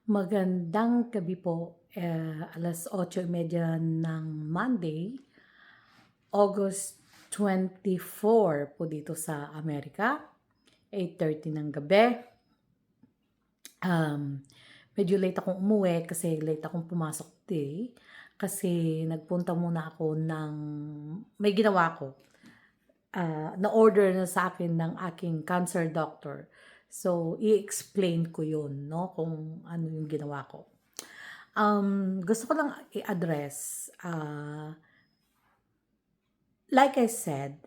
Magandang gabi po, 8:30 ng Monday, August 24 po dito sa Amerika, 8:30 ng gabi. Um, Medyo late akong umuwi kasi late akong pumasok today, kasi nagpunta muna ako ng may ginawa ako. Na-order na sa akin ng aking cancer doctor. So, i-explain ko 'yun 'no, kung ano yung ginawa ko. Gusto ko lang i-address, like I said,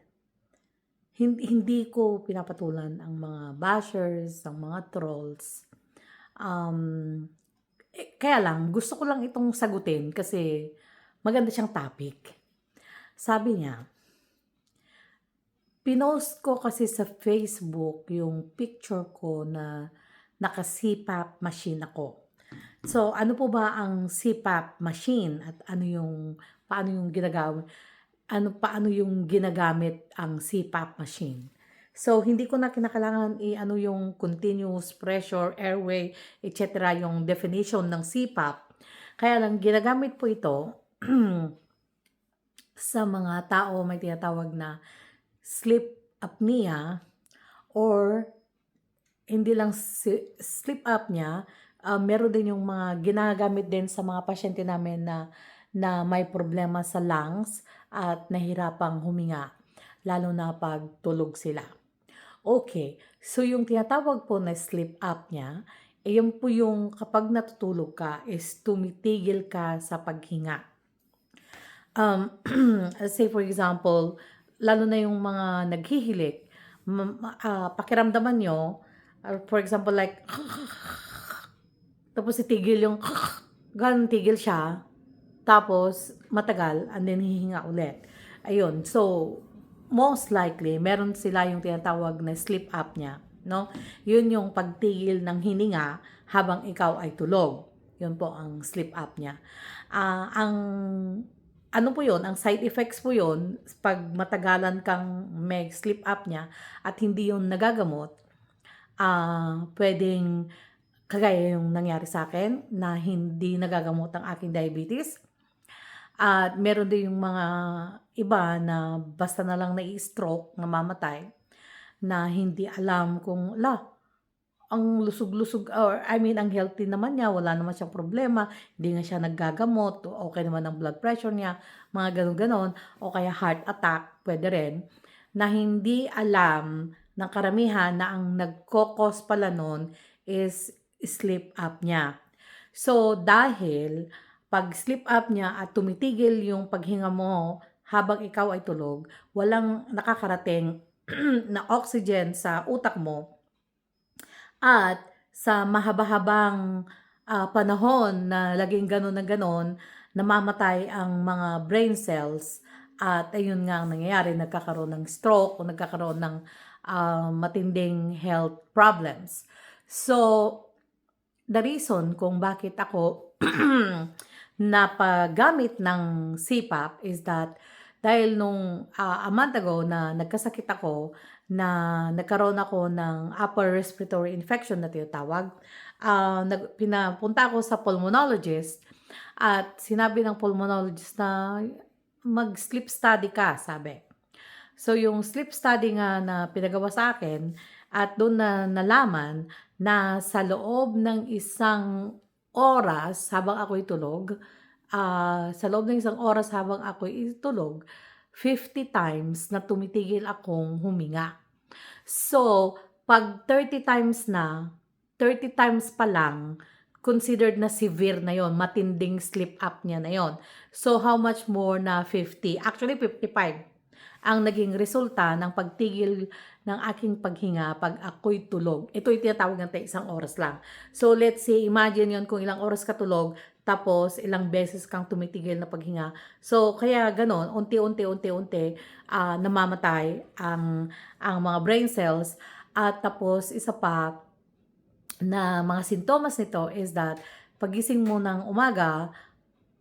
hindi ko pinapatulan ang mga bashers, ang mga trolls. Um, Kaya lang gusto ko lang itong sagutin kasi maganda siyang topic. Sabi niya, pinost ko kasi sa Facebook yung picture ko na naka-CPAP machine ako. So, ano po ba ang CPAP machine at paano yung paano yung ginagamit ang CPAP machine? So, hindi ko na kinakailangan i-ano yung continuous pressure, airway, etc. yung definition ng CPAP. Kaya lang ginagamit po ito sa mga tao may tinatawag na sleep apnea, or hindi lang sleep apnea, meron din yung mga ginagamit din sa mga pasyente namin na may problema sa lungs at nahirapang huminga, lalo na 'pag tulog sila. Okay, so yung tinatawag po na sleep apnea, yun po yung kapag natutulog ka is tumitigil ka sa paghinga. Say for example, lalo na yung mga naghihilik, pakiramdaman niyo, for example like tapos itigil yung gano'n, tigil siya, tapos matagal and then hihinga ulit. Ayun, so most likely meron sila yung tinatawag na sleep apnea, 'no? Yun yung pagtigil ng hininga habang ikaw ay tulog. Yun po ang sleep apnea. Ang ano po yun, ang side effects po yun 'pag matagalan kang may sleep apnea at hindi yun nagagamot, puwedeng kagaya yung nangyari sa akin na hindi nagagamot ang aking diabetes. At meron din yung mga iba na basta na lang nai-stroke, namamatay, na hindi alam kung, ang lusog-lusog, or I mean ang healthy naman niya, wala naman siyang problema, hindi nga siya naggagamot, okey naman ang blood pressure niya, mga gano'n-gano'n, o kaya heart attack, puwede rin, na hindi alam ng karamihan na ang nagko-cause pala nun is sleep apnea. So, dahil 'pag sleep apnea at tumitigil yung paghinga mo habang ikaw ay tulog, walang nakakarating na oxygen sa utak mo, at sa mahaba-habang, panahon na laging gano'n na gano'n, namamatay ang mga brain cells at ayun nga ang nangyayari, nagkakaroon ng stroke o nagkakaroon ng, matinding health problems. So, the reason kung bakit ako napagamit ng CPAP is that dahil nung, a month ago na nagkasakit ako, na nagkaroon ako ng upper respiratory infection na tinatawag, pinapunta ako sa pulmonologist at sinabi ng pulmonologist na mag-sleep study ka, sabi. So, yung sleep study nga na pinagawa sa akin, at dun na nalaman na sa loob ng isang oras habang ako'y tulog, sa loob ng isang oras habang ako'y tulog, 50 times na tumitigil akong huminga. So, 'pag 30 times na, 30 times pa lang, considered na severe na yon, matinding sleep apnea na yon. So, how much more na 50? Actually, 55 ang naging resulta ng pagtigil ng aking paghinga 'pag ako'y tulog. Ito yung tinatawag nating isang oras lang. So, let's say imagine yon kung ilang oras ka tulog, tapos ilang beses kang tumitigil na paghinga. So, kaya gano'n unti-unti, unti-unti, namamatay ang mga brain cells, at tapos isa pa na mga sintomas nito is that paggising mo ng umaga,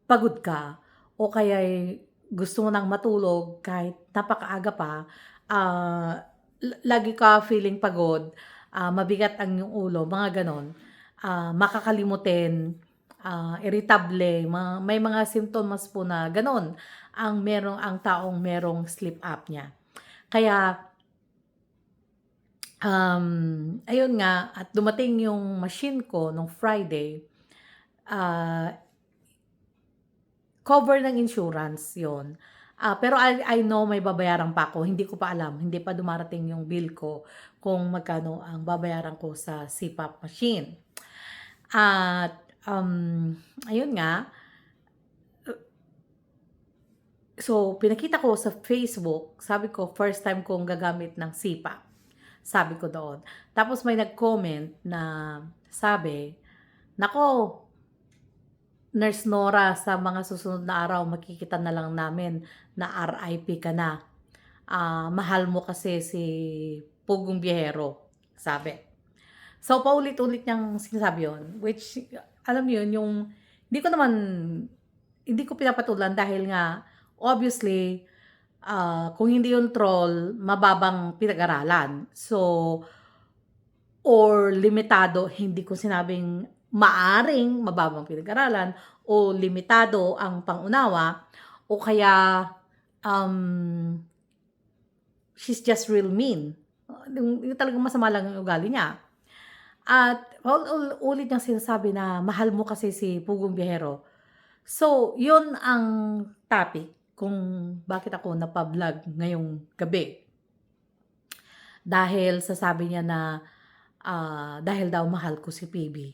pagod ka, o kaya'y gusto mo nang matulog kahit napakaaga pa, lagi ka feeling pagod, mabigat ang iyong ulo, mga gano'n. makakalimutin, irritable, may mga simptomas po na gano'n ang taong merong sleep apnea. Kaya, ayun nga at dumating yung machine ko nung Friday, ah, cover ng insurance yon. Pero I know may babayaran pa ako, hindi ko pa alam, hindi pa dumarating yung bill ko kung magkano ang babayaran ko sa CPAP machine. At, ayun nga, so pinakita ko sa Facebook, sabi ko first time kong gagamit ng CPAP, sabi ko doon. Tapos may nag-comment na sabi, "Nako, Nurse Nora, sa mga susunod na araw makikita na lang namin na RIP ka na. Mahal mo kasi si Pugong Biyahero," sabi. So, paulit-ulit niyang sinasabi yun, which, alam mo yun, yung, hindi ko naman, hindi ko pinapatulan dahil nga, obviously, kung hindi yung troll, mababang pinag-aralan. So, or limitado, hindi ko sinabing maaring mababang pinag-aralan, o limitado ang pangunawa, o kaya, she's just real mean. Yung talagang masama lang yung ugali niya. At ulit niyang sinasabi na mahal mo kasi si Pugong Biyahero. So, yun ang topic kung bakit ako napa-vlog ngayong gabi. Dahil sasabi niya na dahil daw mahal ko si PB.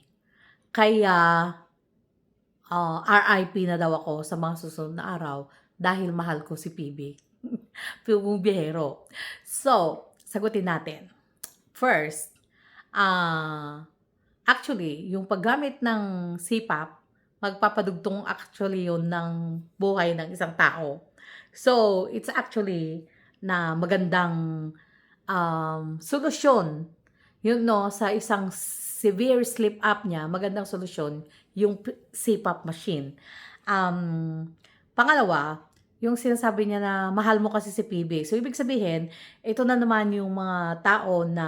Kaya RIP na daw ako sa mga susunod na araw dahil mahal ko si PB. Pugong Biyahero. So, sagutin natin. First, actually, yung paggamit ng CPAP, magpapadugtong actually yun ng buhay ng isang tao. So, it's actually na magandang solusyon, yun no, sa isang severe sleep apnea, magandang solusyon yung CPAP machine. Pangalawa, yung sinasabi niya na mahal mo kasi si PB. So, ibig sabihin, ito na naman yung mga tao na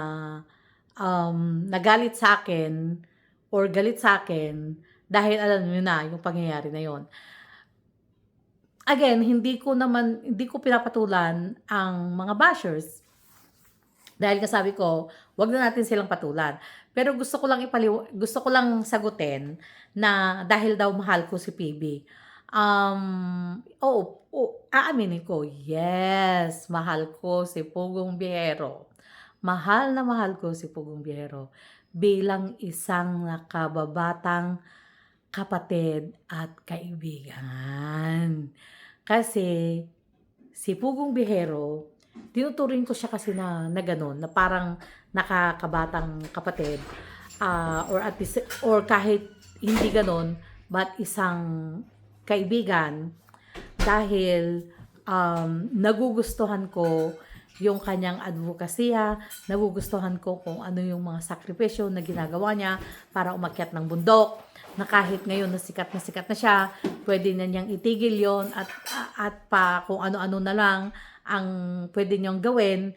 nagalit sa akin or galit sa akin dahil alam niyo na yung pangyayari na yon. Again, hindi ko pinapatulan ang mga bashers. Dahil nga sabi ko, wag na natin silang patulan. Pero gusto ko lang sagutin na dahil daw mahal ko si PB. Aaminin ko, yes, mahal ko si Pugong Biyahero. Mahal na mahal ko si Pugong Biyahero bilang isang nakababatang kapatid at kaibigan. Kasi si Pugong Biyahero, tinuturing ko siya kasi na gano'n, na parang nakakabatang kapatid, or kahit hindi gano'n, but isang kaibigan, dahil nagugustuhan ko yung kanyang advokasya, nagugustuhan ko kung ano yung mga sakripisyo na ginagawa niya para umakyat ng bundok, na kahit ngayon na sikat na siya, pwede na niyang itigil yon at pa kung ano-ano na lang ang pwede niyang gawin.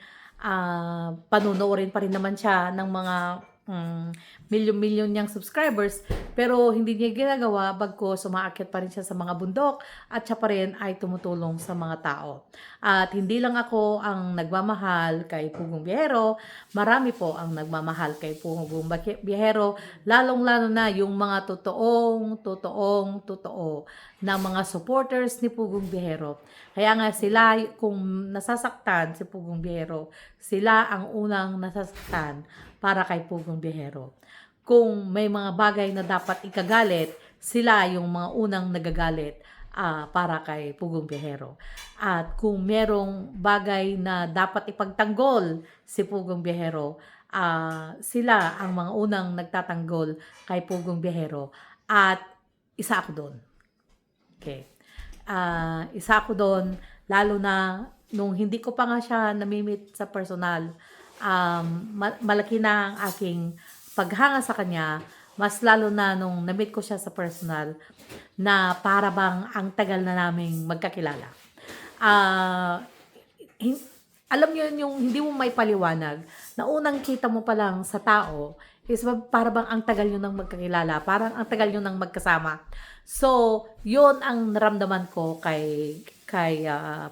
Panunuorin pa rin naman siya ng mga milyon-milyon niyang subscribers, pero hindi niya ginagawa, bagkus umaakyat pa rin siya sa mga bundok at siya pa rin ay tumutulong sa mga tao. At hindi lang ako ang nagmamahal kay Pugong Biyahero, marami po ang nagmamahal kay Pugong Biyahero, lalong-lalo na yung mga totoong na mga supporters ni Pugong Biyahero. Kaya nga sila, kung nasasaktan si Pugong Biyahero, sila ang unang nasasaktan para kay Pugong Biyahero. Kung may mga bagay na dapat ikagalit, sila yung mga unang nagagalit para kay Pugong Biyahero. At kung merong bagay na dapat ipagtanggol si Pugong Biyahero, sila ang mga unang nagtatanggol kay Pugong Biyahero. At isa ako doon. Okay. Isa ako doon, lalo na nung hindi ko pa nga siya namimit sa personal. Malaki na ang aking paghanga sa kanya, mas lalo na nung namit ko siya sa personal, na para bang ang tagal na naming magkakilala. Alam niyo yung hindi mo may paliwanag, na unang kita mo pa lang sa tao, is para bang ang tagal nyo nang magkakilala, parang ang tagal nyo nang magkasama. So, yun ang naramdaman ko kay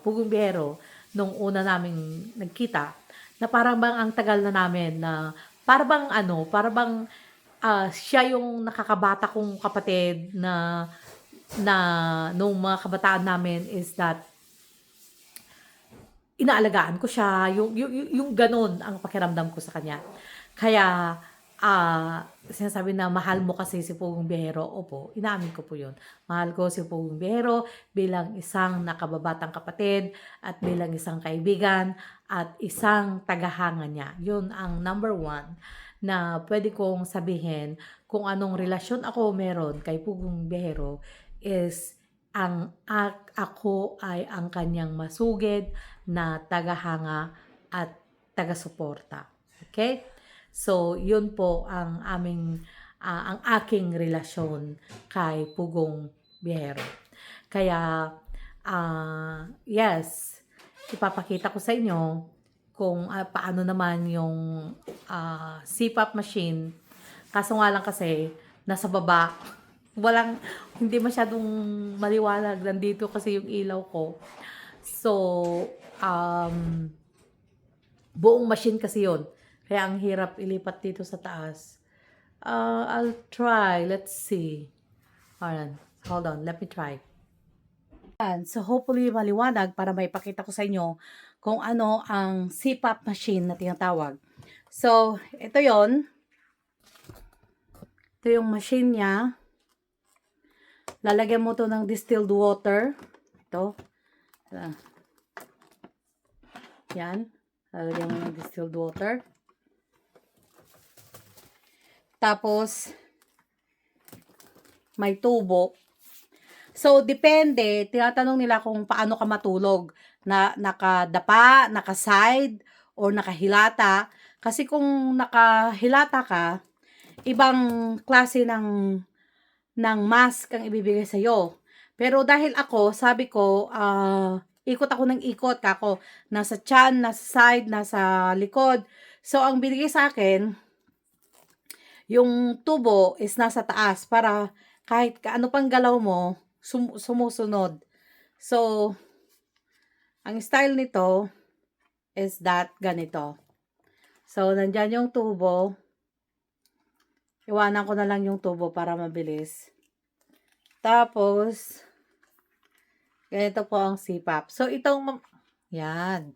Pugong Biyahero nung una naming nagkita, na parang bang ang tagal na namin, na para bang siya yung nakakabata kong kapatid na nung mga kabataan namin, is that inaalagaan ko siya, yung gano'n ang pakiramdam ko sa kanya. Kaya, sinasabi na mahal mo kasi si Pugong Biyahero. Opo, inaamin ko po yun. Mahal ko si Pugong Biyahero bilang isang nakababatang kapatid at bilang isang kaibigan at isang tagahanga niya. Yun ang number one na pwede kong sabihin kung anong relasyon ako meron kay Pugong Biyahero, is ako ay ang kanyang masugid na tagahanga at taga-suporta. Okay? So, yun po ang ang aking relasyon kay Pugong Biyahero. Kaya, yes, ipapakita ko sa inyo kung paano naman yung CPAP machine. Kaso nga lang kasi, nasa baba, hindi masyadong maliwanag. Nandito kasi yung ilaw ko. So, buong machine kasi yon. Kaya ang hirap ilipat dito sa taas. I'll try. Let's see. Hold on. Let me try. So, hopefully maliwanag para maipakita ko sa inyo kung ano ang CPAP machine na tinatawag. So, ito yon. Ito yung machine niya. Lalagyan mo to ng distilled water. Ito. Yan. Lalagyan mo ng distilled water. Tapos, may tubo. So, depende. Tinatanong nila kung paano ka matulog. Na nakadapa, nakaside, or nakahilata. Kasi kung nakahilata ka, ibang klase ng mask ang ibibigay sa'yo. Pero dahil ako, sabi ko, ikot ako ng ikot. Kako, nasa tiyan, nasa side, nasa likod. So, ang binigay sa akin, yung tubo is nasa taas para kahit kaano pang galaw mo, sumusunod. So, ang style nito is that ganito. So, nandyan yung tubo. Iwanan ko na lang yung tubo para mabilis. Tapos, ganito po ang CPAP. So, yan.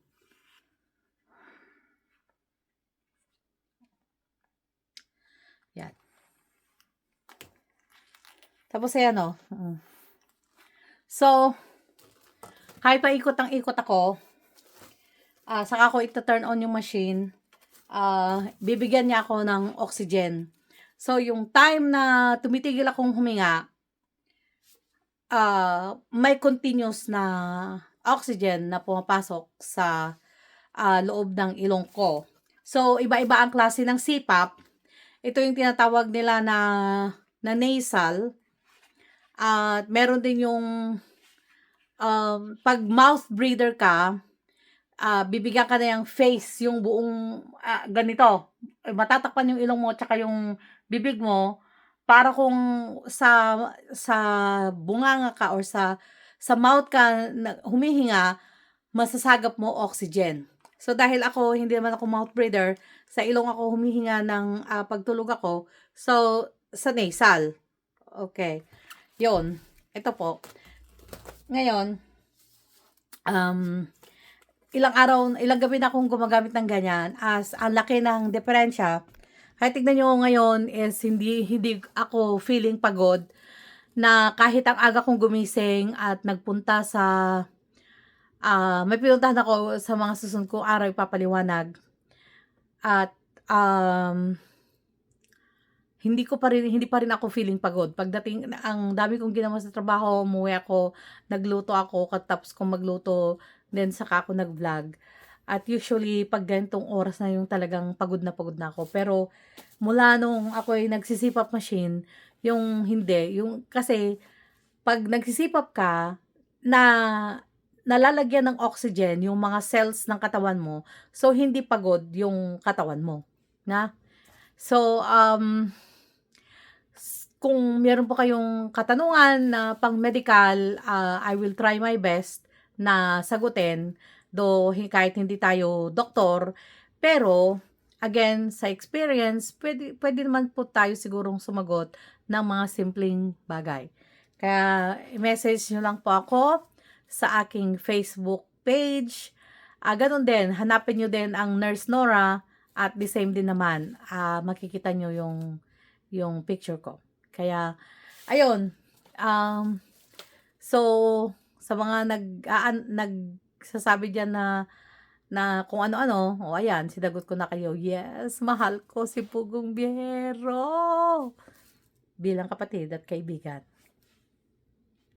Yan. Tapos, ayan o. So, kahit pa ikot ako, saka ko ito-turn on yung machine, bibigyan niya ako ng oxygen. So, yung time na tumitigil akong huminga, may continuous na oxygen na pumapasok sa loob ng ilong ko. So, iba-iba ang klase ng CPAP. Ito yung tinatawag nila na nasal. At meron din yung pag mouth breather ka, bibigyan ka na yung face, yung buong ganito. Matatakpan yung ilong mo tsaka yung bibig mo para kung sa bunganga ka or sa mouth ka humihinga, masasagap mo oxygen. So, dahil ako, hindi naman ako mouth breather, sa ilong ako humihinga ng pagtulog ako. So, sa nasal. Okay. Yun. Ito po. Ngayon, ilang gabi na akong gumagamit ng ganyan, as ang laki ng diferensya. Kahit tignan nyo ngayon is hindi ako feeling pagod, na kahit ang aga kong gumising at nagpunta sa may pinuntahan ako sa mga susunod kong araw, ipapaliwanag. At hindi pa rin ako feeling pagod. Pagdating, ang dami kong ginawa sa trabaho, umuwi ako, nagluto ako, katapos kong magluto, then saka ako nag-vlog. At usually, pag ganitong oras na yung talagang pagod na ako. Pero, mula nung ako ay nagsisipap machine, yung hindi, kasi, pag nagsisipap ka, nalalagyan ng oxygen yung mga cells ng katawan mo, so hindi pagod yung katawan mo. Na? So, kung meron po kayong katanungan na pang-medical, I will try my best na sagutin, though kahit hindi tayo doktor. Pero, again, sa experience, pwede naman po tayo sigurong sumagot ng mga simpleng bagay. Kaya, i-message nyo lang po ako sa aking Facebook page. Ganun din, hanapin nyo din ang Nurse Nora at the same din naman, makikita nyo yung picture ko. Kaya, ayun, so, sa mga nagsasabi diyan na kung ano-ano, o ayan, sinagot ko na kayo. Yes, mahal ko si Pugong Biyahero bilang kapatid at kaibigan.